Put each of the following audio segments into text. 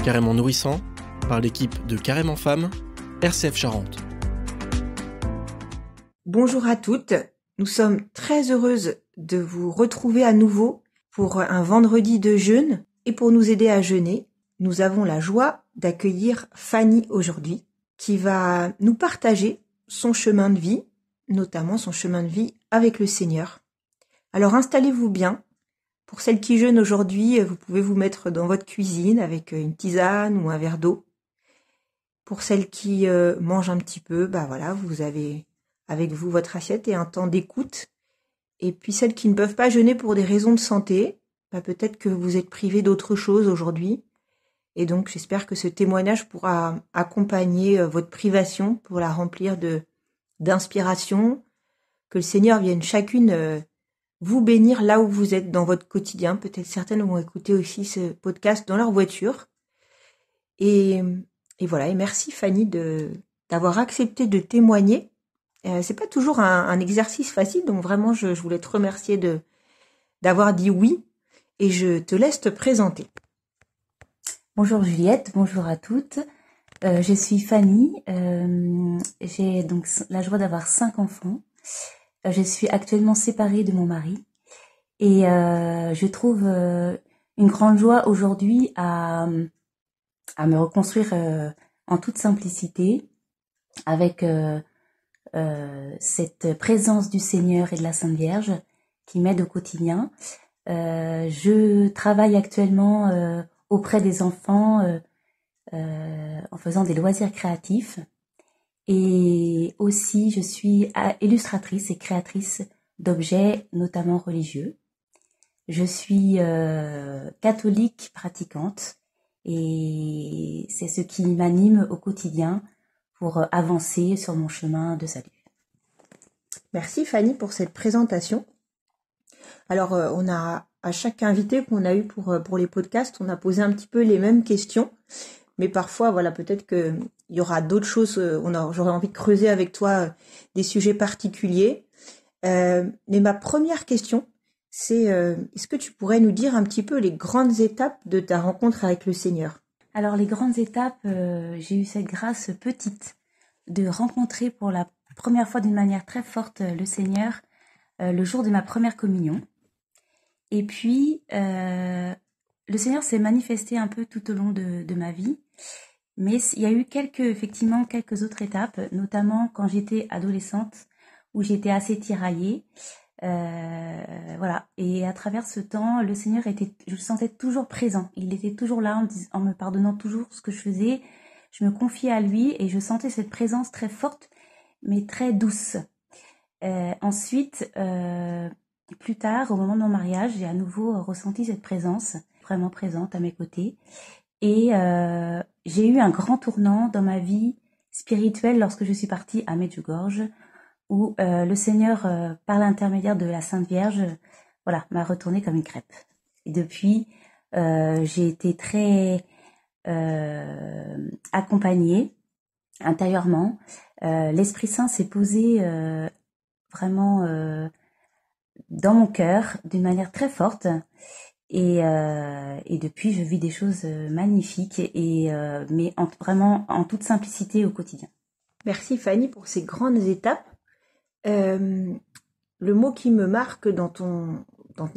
Carrément nourrissant, par l'équipe de Carrément Femmes, RCF Charente. Bonjour à toutes, nous sommes très heureuses de vous retrouver à nouveau pour un vendredi de jeûne. Et pour nous aider à jeûner, nous avons la joie d'accueillir Fanny aujourd'hui, qui va nous partager son chemin de vie, notamment son chemin de vie avec le Seigneur. Alors installez-vous bien. Pour celles qui jeûnent aujourd'hui, vous pouvez vous mettre dans votre cuisine avec une tisane ou un verre d'eau. Pour celles qui mangent un petit peu, vous avez avec vous votre assiette et un temps d'écoute. Et puis celles qui ne peuvent pas jeûner pour des raisons de santé, peut-être que vous êtes privées d'autre chose aujourd'hui. Et donc j'espère que ce témoignage pourra accompagner votre privation pour la remplir d'inspiration, que le Seigneur vienne chacune vous bénir là où vous êtes dans votre quotidien. Peut-être certaines vont écouter aussi ce podcast dans leur voiture. Et voilà, et merci Fanny d'avoir accepté de témoigner. C'est pas toujours un exercice facile, donc vraiment je voulais te remercier d'avoir dit oui, et je te laisse te présenter. Bonjour Juliette, bonjour à toutes. Je suis Fanny, j'ai donc la joie d'avoir 5 enfants. Je suis actuellement séparée de mon mari et je trouve une grande joie aujourd'hui à me reconstruire en toute simplicité avec cette présence du Seigneur et de la Sainte Vierge qui m'aide au quotidien. Je travaille actuellement auprès des enfants en faisant des loisirs créatifs. Et aussi, je suis illustratrice et créatrice d'objets, notamment religieux. Je suis catholique pratiquante et c'est ce qui m'anime au quotidien pour avancer sur mon chemin de salut. Merci Fanny pour cette présentation. Alors, on a à chaque invité qu'on a eu pour les podcasts, on a posé un petit peu les mêmes questions. Mais parfois, peut-être qu'il y aura d'autres choses, j'aurais envie de creuser avec toi des sujets particuliers. Mais ma première question, c'est est-ce que tu pourrais nous dire un petit peu les grandes étapes de ta rencontre avec le Seigneur ? Alors, les grandes étapes, j'ai eu cette grâce petite de rencontrer pour la première fois d'une manière très forte le Seigneur le jour de ma première communion. Et puis, le Seigneur s'est manifesté un peu tout au long de ma vie. Mais il y a eu quelques autres étapes, notamment quand j'étais adolescente, où j'étais assez tiraillée. Et à travers ce temps, le Seigneur je le sentais toujours présent. Il était toujours là en me pardonnant toujours ce que je faisais. Je me confiais à lui et je sentais cette présence très forte, mais très douce. Ensuite, plus tard, au moment de mon mariage, j'ai à nouveau ressenti cette présence, vraiment présente à mes côtés. Et j'ai eu un grand tournant dans ma vie spirituelle lorsque je suis partie à Medjugorje, où le Seigneur, par l'intermédiaire de la Sainte Vierge, m'a retournée comme une crêpe. Et depuis, j'ai été très accompagnée intérieurement. L'Esprit Saint s'est posé vraiment dans mon cœur d'une manière très forte. Et depuis, je vis des choses magnifiques, mais vraiment en toute simplicité au quotidien. Merci Fanny pour ces grandes étapes. Le mot qui me marque dans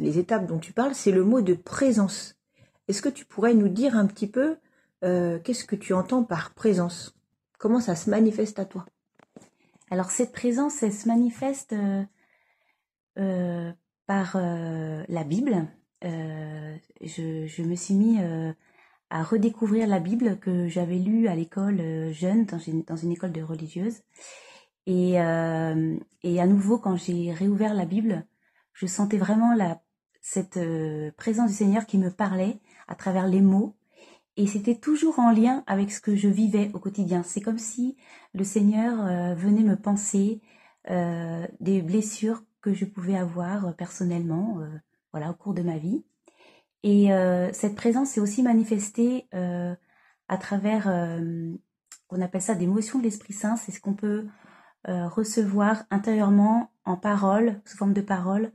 les étapes dont tu parles, c'est le mot de présence. Est-ce que tu pourrais nous dire un petit peu qu'est-ce que tu entends par présence ? Comment ça se manifeste à toi ? Alors cette présence, elle se manifeste par la Bible. Je me suis mis à redécouvrir la Bible que j'avais lue à l'école jeune, dans une école de religieuse. Et à nouveau, quand j'ai réouvert la Bible, je sentais vraiment cette présence du Seigneur qui me parlait à travers les mots. Et c'était toujours en lien avec ce que je vivais au quotidien. C'est comme si le Seigneur venait me penser des blessures que je pouvais avoir personnellement au cours de ma vie. Et cette présence s'est aussi manifestée à travers, on appelle ça des motions de l'Esprit Saint. C'est ce qu'on peut recevoir intérieurement en parole, sous forme de parole,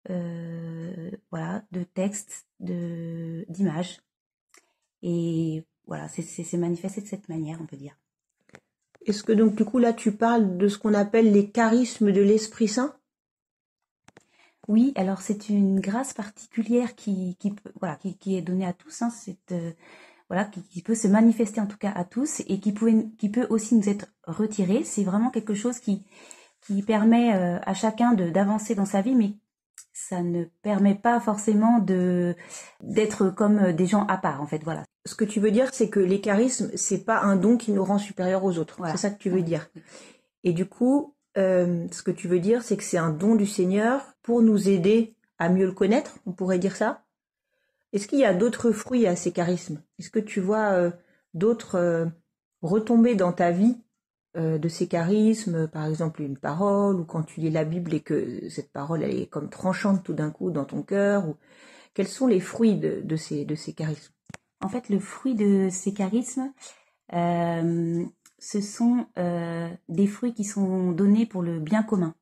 de textes, d'images. Et voilà, c'est manifesté de cette manière, on peut dire. Est-ce que donc du coup là tu parles de ce qu'on appelle les charismes de l'Esprit Saint? Oui, alors c'est une grâce particulière qui est donnée à tous, hein, qui peut se manifester en tout cas à tous et qui peut aussi nous être retirée. C'est vraiment quelque chose qui permet à chacun d'avancer dans sa vie, mais ça ne permet pas forcément d'être comme des gens à part, en fait, voilà. Ce que tu veux dire, c'est que les charismes, c'est pas un don qui nous rend supérieurs aux autres. Voilà. C'est ça que tu veux dire. Et du coup, ce que tu veux dire, c'est que c'est un don du Seigneur pour nous aider à mieux le connaître, on pourrait dire ça. Est-ce qu'il y a d'autres fruits à ces charismes? Est-ce que tu vois d'autres retombées dans ta vie de ces charismes, par exemple une parole, ou quand tu lis la Bible et que cette parole elle est comme tranchante tout d'un coup dans ton cœur, ou quels sont les fruits de ces charismes? En fait, le fruit de ces charismes, ce sont des fruits qui sont donnés pour le bien commun.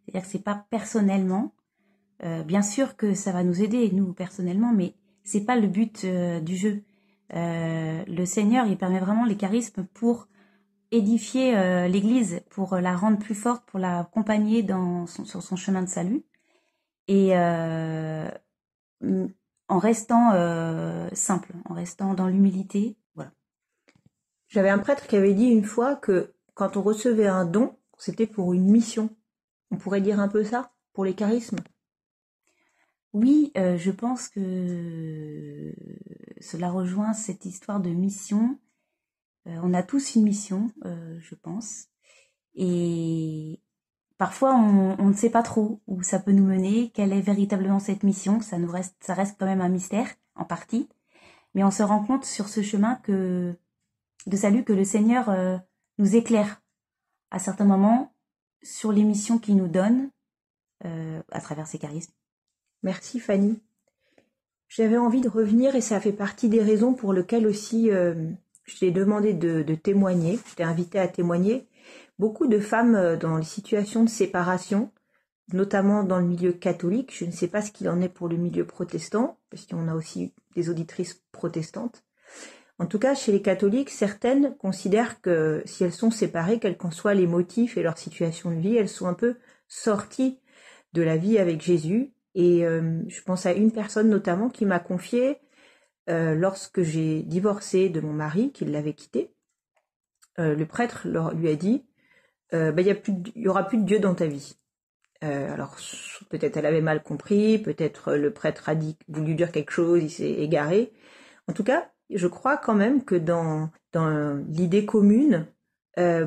C'est-à-dire que c'est pas personnellement. Bien sûr que ça va nous aider, nous, personnellement, mais c'est pas le but du jeu. Le Seigneur, il permet vraiment les charismes pour édifier l'Église, pour la rendre plus forte, pour la accompagner sur son chemin de salut. Et en restant simple, en restant dans l'humilité, voilà. J'avais un prêtre qui avait dit une fois que quand on recevait un don, c'était pour une mission. On pourrait dire un peu ça pour les charismes? Oui, je pense que cela rejoint cette histoire de mission. On a tous une mission, je pense. Et parfois, on ne sait pas trop où ça peut nous mener, quelle est véritablement cette mission. Ça reste quand même un mystère, en partie. Mais on se rend compte sur ce chemin de salut que le Seigneur nous éclaire à certains moments sur les missions qu'il nous donne à travers ses charismes. Merci Fanny. J'avais envie de revenir et ça fait partie des raisons pour lesquelles aussi je t'ai demandé de témoigner, je t'ai invité à témoigner. Beaucoup de femmes dans les situations de séparation, notamment dans le milieu catholique, je ne sais pas ce qu'il en est pour le milieu protestant, parce qu'on a aussi des auditrices protestantes. En tout cas, chez les catholiques, certaines considèrent que si elles sont séparées, quels qu'en soient les motifs et leur situation de vie, elles sont un peu sorties de la vie avec Jésus. Et je pense à une personne notamment qui m'a confié, lorsque j'ai divorcé de mon mari, qu'il l'avait quitté, le prêtre lui a dit il y aura plus de Dieu dans ta vie. Alors peut-être elle avait mal compris, peut-être le prêtre a voulu dire quelque chose, il s'est égaré. En tout cas, je crois quand même que dans l'idée commune,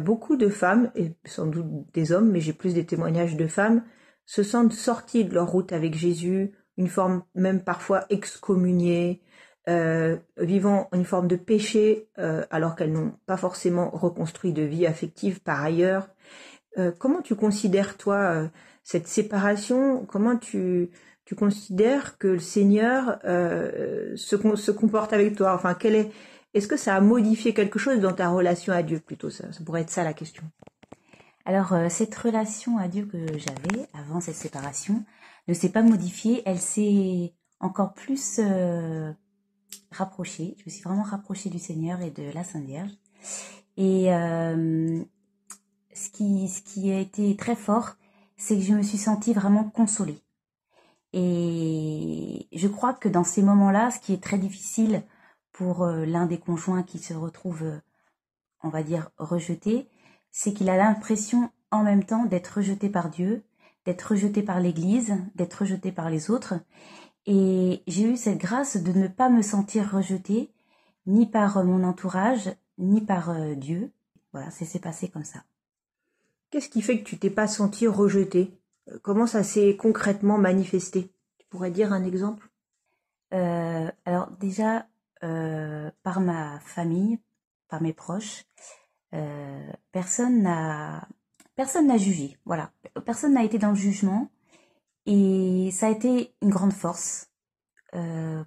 beaucoup de femmes, et sans doute des hommes, mais j'ai plus des témoignages de femmes, se sentent sorties de leur route avec Jésus, une forme même parfois excommuniée, vivant une forme de péché alors qu'elles n'ont pas forcément reconstruit de vie affective par ailleurs. Comment tu considères, toi, cette séparation? Comment tu considères que le Seigneur se comporte avec toi? Enfin, est-ce que ça a modifié quelque chose dans ta relation à Dieu plutôt? Ça pourrait être ça la question. Alors, cette relation à Dieu que j'avais avant cette séparation ne s'est pas modifiée, elle s'est encore plus rapprochée. Je me suis vraiment rapprochée du Seigneur et de la Sainte Vierge. Et ce qui a été très fort, c'est que je me suis sentie vraiment consolée. Et je crois que dans ces moments-là, ce qui est très difficile pour l'un des conjoints qui se retrouve, on va dire, rejeté, c'est qu'il a l'impression en même temps d'être rejeté par Dieu, d'être rejeté par l'Église, d'être rejeté par les autres. Et j'ai eu cette grâce de ne pas me sentir rejetée, ni par mon entourage, ni par Dieu. Voilà, ça s'est passé comme ça. Qu'est-ce qui fait que tu t'es pas sentie rejetée? Comment ça s'est concrètement manifesté? Tu pourrais dire un exemple? Alors déjà, par ma famille, par mes proches, personne n'a jugé, voilà. Personne n'a été dans le jugement et ça a été une grande force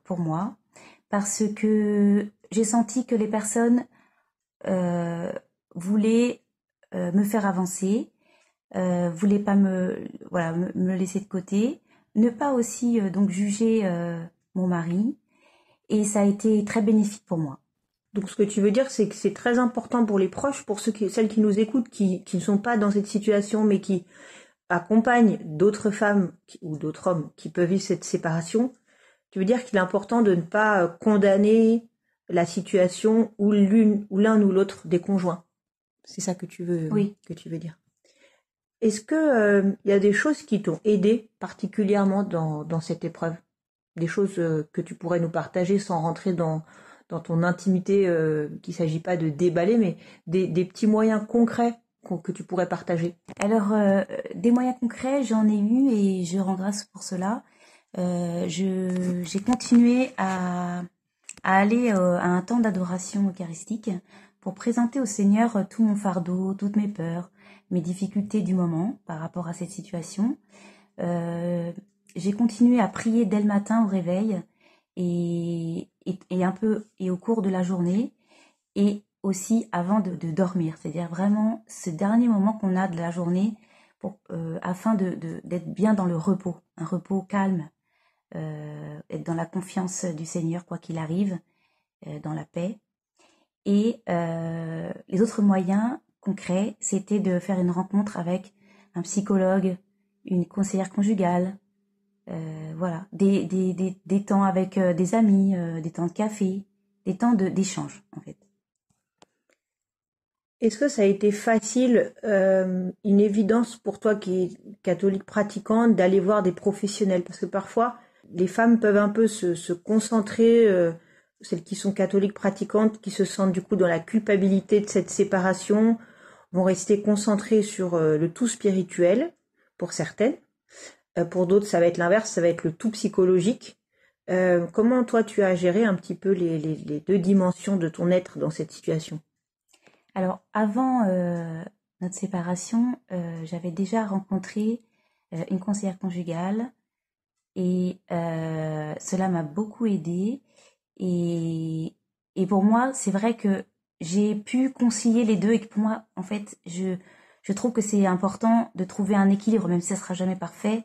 pour moi parce que j'ai senti que les personnes voulaient me faire avancer, voulaient pas me laisser de côté, ne pas aussi donc juger mon mari, et ça a été très bénéfique pour moi. Donc ce que tu veux dire, c'est que c'est très important pour les proches, pour celles qui nous écoutent, qui ne sont pas dans cette situation, mais qui accompagnent d'autres femmes ou d'autres hommes qui peuvent vivre cette séparation. Tu veux dire qu'il est important de ne pas condamner la situation où l'un ou l'autre des conjoints. C'est ça Oui. que tu veux dire. Est-ce que y a des choses qui t'ont aidé particulièrement dans cette épreuve? Des choses que tu pourrais nous partager sans rentrer dans ton intimité, qu'il ne s'agit pas de déballer, mais des petits moyens concrets que tu pourrais partager? Alors, des moyens concrets, j'en ai eu et je rends grâce pour cela. J'ai continué à aller à un temps d'adoration eucharistique pour présenter au Seigneur tout mon fardeau, toutes mes peurs, mes difficultés du moment par rapport à cette situation. J'ai continué à prier dès le matin au réveil et un peu et au cours de la journée et aussi avant de dormir, c'est-à-dire vraiment ce dernier moment qu'on a de la journée afin d'être bien dans le repos, un repos calme, être dans la confiance du Seigneur quoi qu'il arrive, dans la paix. Et les autres moyens concrets, c'était de faire une rencontre avec un psychologue, une conseillère conjugale, voilà, des temps avec des amis, des temps de café, des temps d'échange en fait. Est-ce que ça a été facile, une évidence pour toi qui es catholique pratiquante, d'aller voir des professionnels? Parce que parfois, les femmes peuvent un peu se concentrer, celles qui sont catholiques pratiquantes, qui se sentent du coup dans la culpabilité de cette séparation, vont rester concentrées sur le tout spirituel, pour certaines. Pour d'autres, ça va être l'inverse, ça va être le tout psychologique. Comment toi, tu as géré un petit peu les deux dimensions de ton être dans cette situation? Alors, avant notre séparation, j'avais déjà rencontré une conseillère conjugale et cela m'a beaucoup aidée. Et pour moi, c'est vrai que j'ai pu concilier les deux et que pour moi, en fait, je trouve que c'est important de trouver un équilibre, même si ça sera jamais parfait.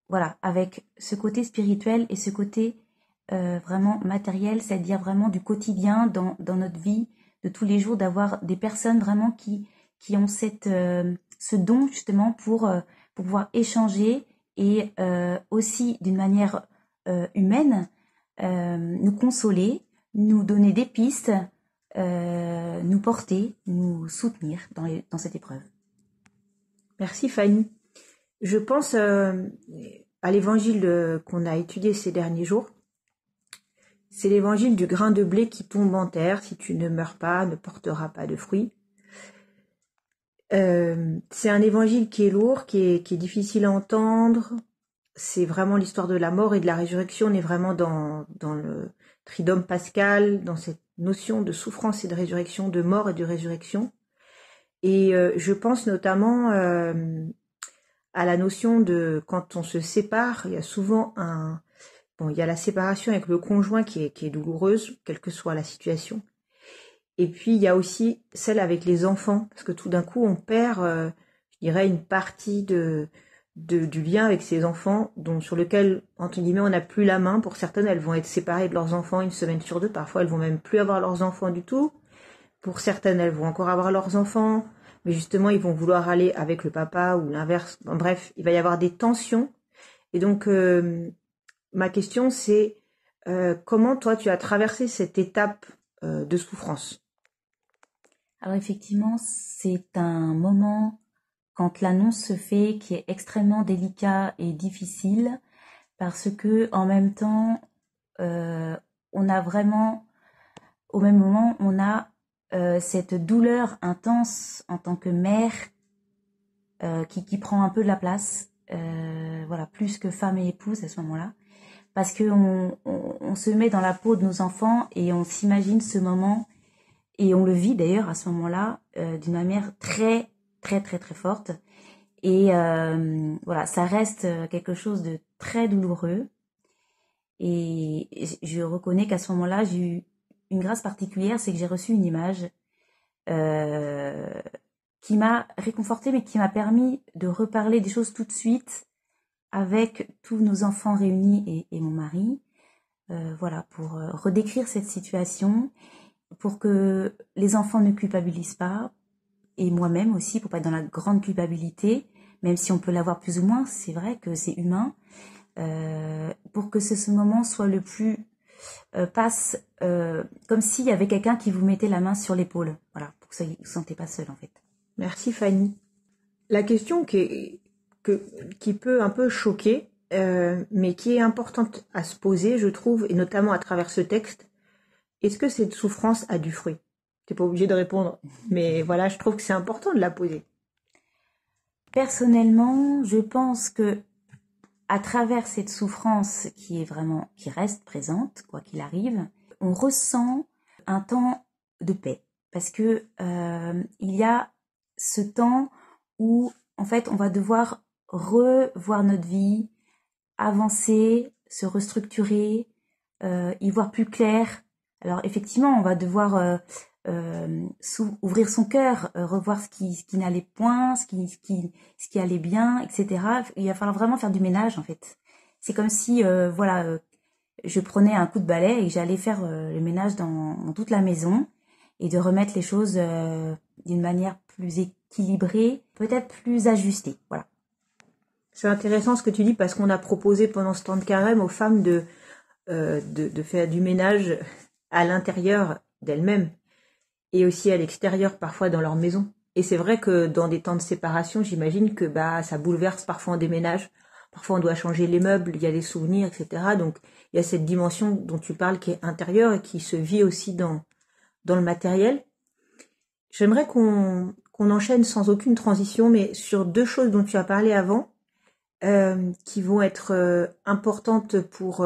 Voilà, avec ce côté spirituel et ce côté vraiment matériel, c'est-à-dire vraiment du quotidien dans notre vie de tous les jours, d'avoir des personnes vraiment qui ont ce don justement pour pouvoir échanger et aussi d'une manière humaine nous consoler, nous donner des pistes, nous porter, nous soutenir dans cette épreuve. Merci Fanny. Je pense à l'évangile qu'on a étudié ces derniers jours. C'est l'évangile du grain de blé qui tombe en terre. Si tu ne meurs pas, ne portera pas de fruits. C'est un évangile qui est lourd, qui est difficile à entendre. C'est vraiment l'histoire de la mort et de la résurrection. On est vraiment dans le tridome pascal, dans cette notion de souffrance et de résurrection, de mort et de résurrection. Et je pense notamment à la notion de quand on se sépare, il y a souvent il y a la séparation avec le conjoint qui est douloureuse, quelle que soit la situation. Et puis il y a aussi celle avec les enfants, parce que tout d'un coup on perd, je dirais, une partie du lien avec ses enfants, sur lequel, entre guillemets, on n'a plus la main. Pour certaines, elles vont être séparées de leurs enfants une semaine sur deux. Parfois, elles vont même plus avoir leurs enfants du tout. Pour certaines, elles vont encore avoir leurs enfants, mais justement, ils vont vouloir aller avec le papa ou l'inverse. Bref, il va y avoir des tensions. Et donc, ma question, c'est comment toi, tu as traversé cette étape de souffrance? Alors effectivement, c'est un moment, quand l'annonce se fait, qui est extrêmement délicat et difficile, parce que en même temps, on a vraiment, au même moment, on a cette douleur intense en tant que mère qui prend un peu de la place, voilà, plus que femme et épouse à ce moment-là, parce que on se met dans la peau de nos enfants et on s'imagine ce moment, et on le vit d'ailleurs à ce moment-là d'une manière très très très très forte. Et voilà, ça reste quelque chose de très douloureux. Et je reconnais qu'à ce moment-là, j'ai eu une grâce particulière, c'est que j'ai reçu une image qui m'a réconfortée, mais qui m'a permis de reparler des choses tout de suite avec tous nos enfants réunis et mon mari. Voilà, pour redécrire cette situation. pour que les enfants ne culpabilisent pas, et moi-même aussi, pour pas être dans la grande culpabilité, même si on peut l'avoir plus ou moins, c'est vrai que c'est humain, pour que ce moment soit le plus passe comme s'il y avait quelqu'un qui vous mettait la main sur l'épaule, voilà, pour que vous ne vous sentez pas seul en fait. Merci Fanny. La question qui peut un peu choquer, mais qui est importante à se poser, je trouve, et notamment à travers ce texte, est-ce que cette souffrance a du fruit? T'es pas obligé de répondre, mais voilà, je trouve que c'est important de la poser. Personnellement, je pense que à travers cette souffrance qui reste présente, quoi qu'il arrive, on ressent un temps de paix. Parce que il y a ce temps où, en fait, on va devoir revoir notre vie, avancer, se restructurer, y voir plus clair. Alors, effectivement, on va devoir ouvrir son cœur, revoir ce qui n'allait point, ce qui allait bien, etc. Il va falloir vraiment faire du ménage, en fait. C'est comme si, je prenais un coup de balai et que j'allais faire le ménage dans toute la maison et de remettre les choses d'une manière plus équilibrée, peut-être plus ajustée. Voilà. C'est intéressant ce que tu dis parce qu'on a proposé pendant ce temps de carême aux femmes de faire du ménage à l'intérieur d'elles-mêmes et aussi à l'extérieur, parfois dans leur maison. Et c'est vrai que dans des temps de séparation, j'imagine que ça bouleverse parfois un déménage. Parfois on doit changer les meubles, il y a des souvenirs, etc. Donc il y a cette dimension dont tu parles qui est intérieure et qui se vit aussi dans le matériel. J'aimerais qu'on enchaîne sans aucune transition, mais sur deux choses dont tu as parlé avant, qui vont être importantes pour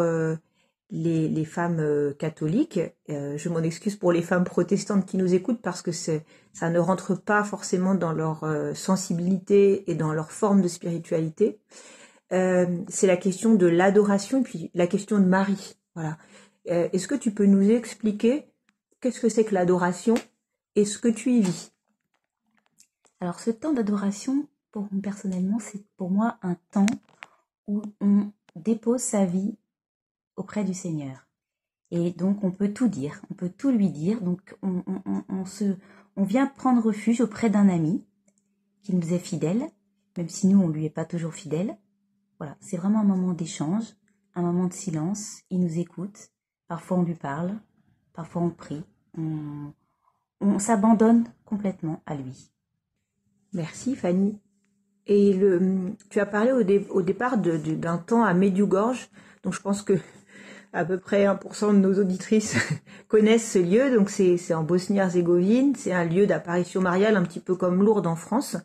les femmes catholiques. Je m'en excuse pour les femmes protestantes qui nous écoutent parce que ça ne rentre pas forcément dans leur sensibilité et dans leur forme de spiritualité. C'est la question de l'adoration et puis la question de Marie. Voilà. Est-ce que tu peux nous expliquer qu'est-ce que c'est que l'adoration et ce que tu y vis? Alors ce temps d'adoration, personnellement, c'est pour moi un temps où on dépose sa vie auprès du Seigneur. Et donc on peut tout dire, on peut tout lui dire. Donc on vient prendre refuge auprès d'un ami qui nous est fidèle, même si nous on lui est pas toujours fidèle. Voilà, c'est vraiment un moment d'échange, un moment de silence. Il nous écoute. Parfois on lui parle, parfois on prie. On s'abandonne complètement à lui. Merci Fanny. Et tu as parlé au départ d'un temps à Medjugorje, donc je pense que à peu près 1% de nos auditrices connaissent ce lieu. Donc c'est en Bosnie-Herzégovine, c'est un lieu d'apparition mariale un petit peu comme Lourdes en France.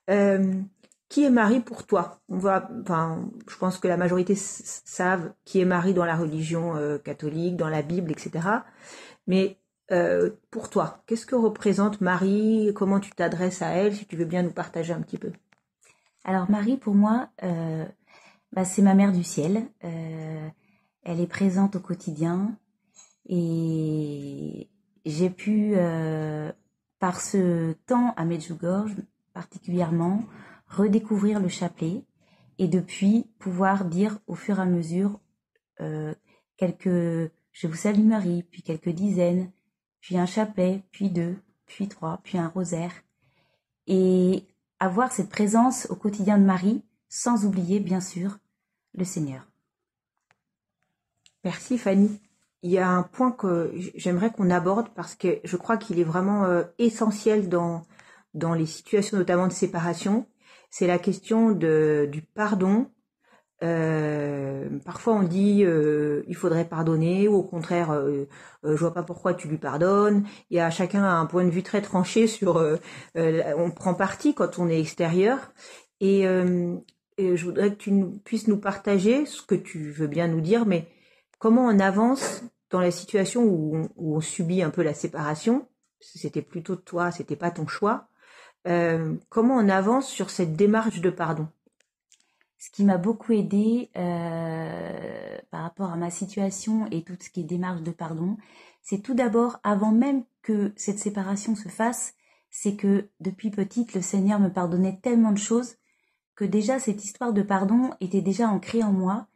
Qui est Marie pour toi? Je pense que la majorité savent qui est Marie dans la religion catholique, dans la Bible, etc. Mais pour toi, qu'est-ce que représente Marie? Comment tu t'adresses à elle? Si tu veux bien nous partager un petit peu. Alors Marie, pour moi, c'est ma mère du ciel. Elle est présente au quotidien et j'ai pu, par ce temps à Medjugorje particulièrement, redécouvrir le chapelet et depuis pouvoir dire au fur et à mesure quelques « Je vous salue Marie », puis quelques dizaines, puis un chapelet, puis 2, puis 3, puis un rosaire. Et avoir cette présence au quotidien de Marie, sans oublier bien sûr le Seigneur. Merci Fanny. Il y a un point que j'aimerais qu'on aborde parce que je crois qu'il est vraiment essentiel dans les situations notamment de séparation. C'est la question du pardon. Parfois on dit il faudrait pardonner ou au contraire je vois pas pourquoi tu lui pardonnes. Il y a chacun un point de vue très tranché sur on prend parti quand on est extérieur et je voudrais que tu puisses nous partager ce que tu veux bien nous dire, mais comment on avance dans la situation où on subit un peu la séparation. C'était plutôt toi, c'était pas ton choix. Comment on avance sur cette démarche de pardon? Ce qui m'a beaucoup aidée par rapport à ma situation et tout ce qui est démarche de pardon, c'est tout d'abord, avant même que cette séparation se fasse, c'est que depuis petite, le Seigneur me pardonnait tellement de choses que déjà cette histoire de pardon était déjà ancrée en moi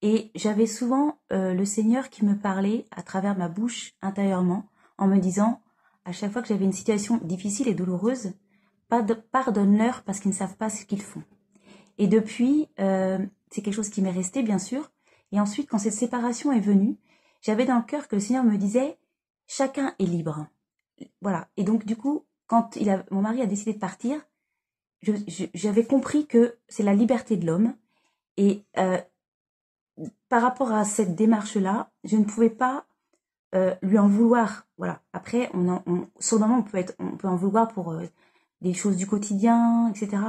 et j'avais souvent le Seigneur qui me parlait à travers ma bouche intérieurement en me disant, à chaque fois que j'avais une situation difficile et douloureuse, pardonne-leur parce qu'ils ne savent pas ce qu'ils font. Et depuis, c'est quelque chose qui m'est resté, bien sûr. Et ensuite, quand cette séparation est venue, j'avais dans le cœur que le Seigneur me disait, chacun est libre. Voilà. Et donc, du coup, quand mon mari a décidé de partir, j'avais compris que c'est la liberté de l'homme. Et par rapport à cette démarche-là, je ne pouvais pas lui en vouloir. Voilà. Après, sur le moment, on peut en vouloir pour des choses du quotidien, etc.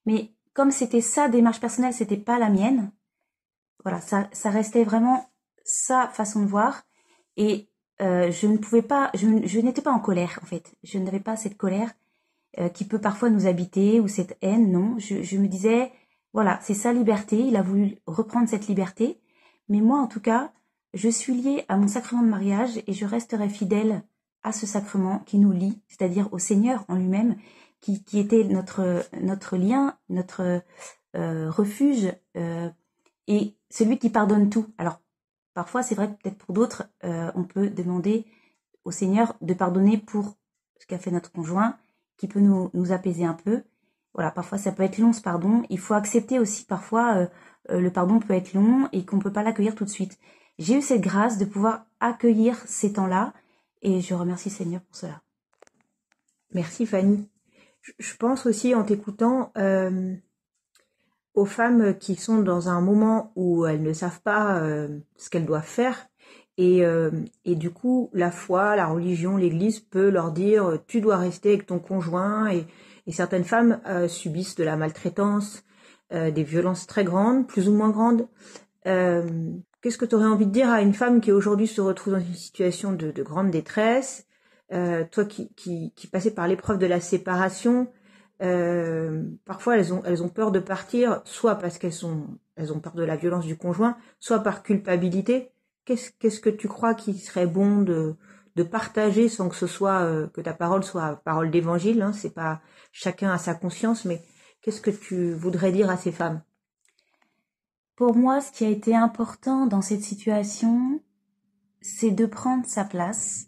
Mais comme c'était sa démarche personnelle, c'était pas la mienne. Voilà, ça restait vraiment sa façon de voir. Et je ne pouvais pas, je n'étais pas en colère en fait. Je n'avais pas cette colère qui peut parfois nous habiter ou cette haine. Non, je me disais, voilà, c'est sa liberté. Il a voulu reprendre cette liberté. Mais moi, en tout cas, je suis liée à mon sacrement de mariage et je resterai fidèle à ce sacrement qui nous lie, c'est-à-dire au Seigneur en lui-même, qui était notre lien, notre refuge et celui qui pardonne tout. Alors, parfois, c'est vrai que peut-être pour d'autres, on peut demander au Seigneur de pardonner pour ce qu'a fait notre conjoint, qui peut nous apaiser un peu. Voilà, parfois ça peut être long ce pardon. Il faut accepter aussi parfois le pardon peut être long et qu'on ne peut pas l'accueillir tout de suite. J'ai eu cette grâce de pouvoir accueillir ces temps-là et je remercie le Seigneur pour cela. Merci Fanny. Je pense aussi en t'écoutant aux femmes qui sont dans un moment où elles ne savent pas ce qu'elles doivent faire et du coup la foi, la religion, l'Église peut leur dire tu dois rester avec ton conjoint et certaines femmes subissent de la maltraitance, des violences très grandes, plus ou moins grandes. Qu'est-ce que tu aurais envie de dire à une femme qui aujourd'hui se retrouve dans une situation de grande détresse, toi qui passais par l'épreuve de la séparation, parfois elles ont peur de partir, soit parce qu'elles ont peur de la violence du conjoint, soit par culpabilité. Qu'est-ce que tu crois qu'il serait bon de partager sans que ce soit que ta parole soit parole d'évangile, hein, c'est pas chacun a sa conscience, mais qu'est-ce que tu voudrais dire à ces femmes? Pour moi, ce qui a été important dans cette situation, c'est de prendre sa place,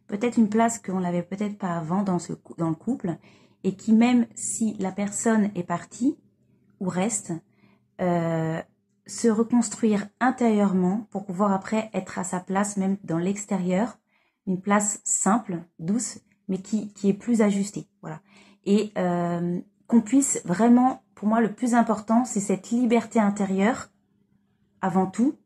peut-être une place qu'on n'avait peut-être pas avant dans le couple, et qui même si la personne est partie ou reste, se reconstruire intérieurement pour pouvoir après être à sa place même dans l'extérieur, une place simple, douce, mais qui est plus ajustée. Voilà. Et qu'on puisse vraiment, pour moi le plus important, c'est cette liberté intérieure, avant tout,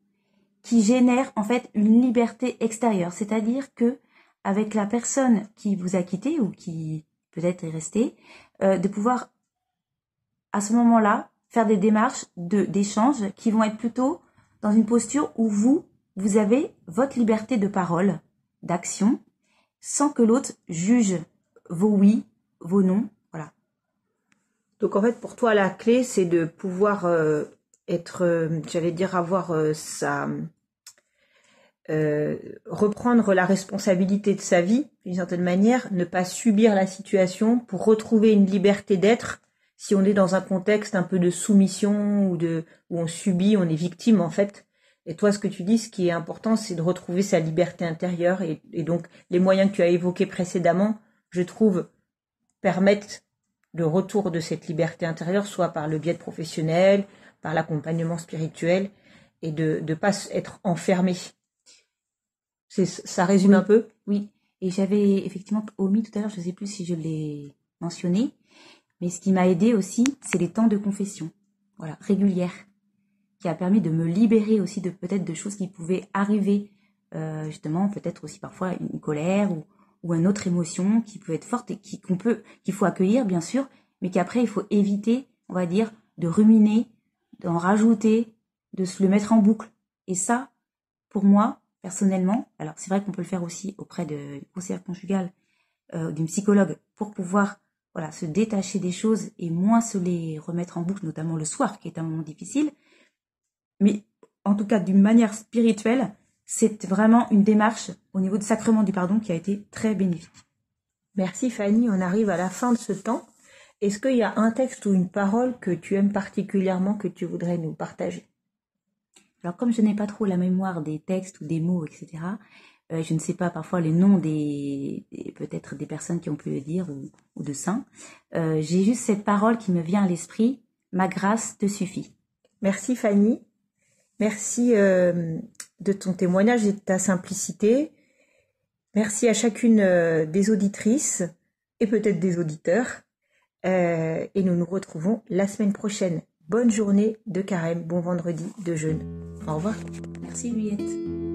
qui génère en fait une liberté extérieure. C'est-à-dire que avec la personne qui vous a quitté ou qui peut-être est restée, de pouvoir à ce moment-là faire des démarches d'échange qui vont être plutôt dans une posture où vous avez votre liberté de parole, d'action, sans que l'autre juge vos oui, vos non. Voilà. Donc en fait, pour toi, la clé, c'est de pouvoir reprendre la responsabilité de sa vie, d'une certaine manière, ne pas subir la situation pour retrouver une liberté d'être. Si on est dans un contexte un peu de soumission où on subit, on est victime en fait. Et toi, ce que tu dis, ce qui est important, c'est de retrouver sa liberté intérieure et donc les moyens que tu as évoqués précédemment, je trouve, permettent le retour de cette liberté intérieure, soit par le biais de professionnels, par l'accompagnement spirituel, et de ne pas être enfermé. Ça résume un peu? Oui, et j'avais effectivement omis tout à l'heure, je ne sais plus si je l'ai mentionné, mais ce qui m'a aidé aussi, c'est les temps de confession, voilà, régulières, qui a permis de me libérer aussi de peut-être de choses qui pouvaient arriver, justement, peut-être aussi parfois une colère ou une autre émotion qui peut être forte et qu'il faut accueillir, bien sûr, mais qu'après, il faut éviter, on va dire, de ruminer, d'en rajouter, de se le mettre en boucle. Et ça, pour moi, personnellement, alors c'est vrai qu'on peut le faire aussi auprès du conseiller conjugal, d'une psychologue, pour pouvoir se détacher des choses et moins se les remettre en boucle, notamment le soir, qui est un moment difficile. Mais en tout cas, d'une manière spirituelle, c'est vraiment une démarche au niveau du sacrement du pardon qui a été très bénéfique. Merci Fanny, on arrive à la fin de ce temps. Est-ce qu'il y a un texte ou une parole que tu aimes particulièrement que tu voudrais nous partager? Alors comme je n'ai pas trop la mémoire des textes ou des mots, etc., Je ne sais pas parfois les noms peut-être des personnes qui ont pu le dire ou de saints. J'ai juste cette parole qui me vient à l'esprit, ma grâce te suffit. Merci Fanny, merci de ton témoignage et de ta simplicité. Merci à chacune des auditrices et peut-être des auditeurs. Et nous nous retrouvons la semaine prochaine. Bonne journée de carême, bon vendredi de jeûne. Au revoir. Merci Juliette.